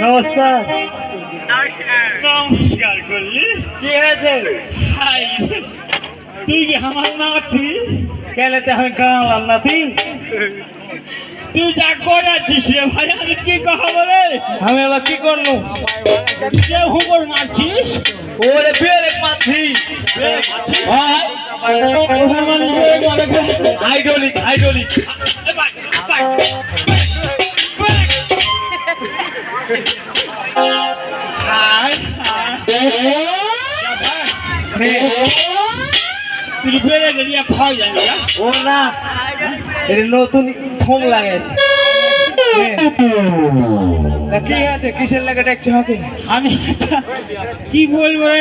নমস্কার। নমস্কার করলি কি হয়েছে? তুই কি আমার নাতি? কেলেতে আমি গাঁলাম নাতি? তুই যা করাচ্ছিস রে ভাই, আমি কি কথা বলে? আমি আবার কি করলো? যে হুমর মারছিস ওরে বেরে মারছি। হাইড্রোলিক হাইড্রোলিক ও না নতুন ফোন লাগাইছে। কি আছে কিসের লাগে দেখছি হবে? আমি কি বলবো রে,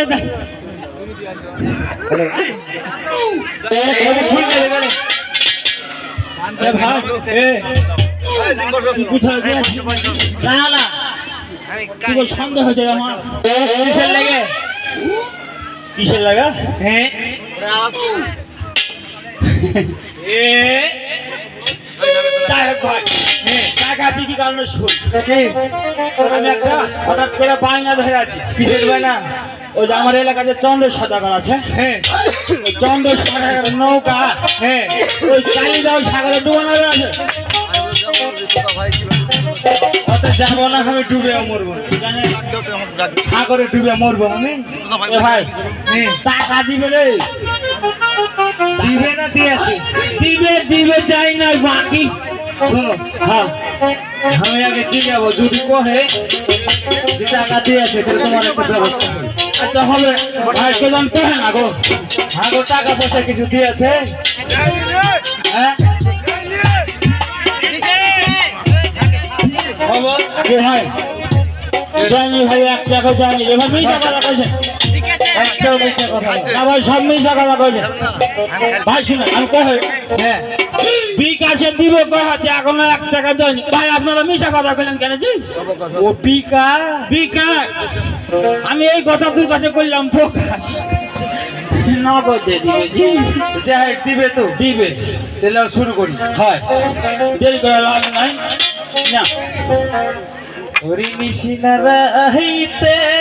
সন্দেহ হয়েছে আমার। কিসের লাগে? কিসের লাগা? হ্যাঁ কি কারণে শুন, আমি একটা হঠাৎ করে বায়না ধরে আছি। কিসের বায়না? ওই যে আমার এলাকাতে চন্দ্র সদাগর আছে, হ্যাঁ চন্দ্র সদাগর নৌকা, হ্যাঁ ওই কালিদাও সাগরে ডুবানো আছে। অত যাবো না, আমি ডুবে মরবো, সাগরে ডুবে মরবো আমি। ভাই টাকা দিবে রে? দিবে না দিয়েছে? দিবে দিবে যাই না বাকি। শোনো, হ্যাঁ আমি আগে জিজ্ঞাবো, যদি কহে যে টাকা দিয়েছে তাহলে তোমার একটা ব্যবস্থা হবে। আচ্ছা হবে ভাই, প্রধান কহে না গো, হ্যাঁ গো টাকা পয়সা কিছু দিয়েছে? হ্যাঁ ভাই জানি ভাই, এক টাকা জানি এবার মিশা কথা কইছে, একটাও মিশা কথা না ভাই, সব মিশা কথা কইছে ভাই। শুনে আমি কহে হ্যাঁ বিকাশে দিব কহাতে এখনো 1 টাকা দেয়নি ভাই। আপনারা মিশা কথা কইলেন কেন জি? ও বিকা বিকা, আমি এই কথা তোর কাছে করলাম প্রকাশ। নগদ দিয়ে দিবে জি, যাই দিবে তো দিবে, তাহলে শুরু করি। হয় দেরি করে লাভ নাই না। হরি নিশিনা রাইতে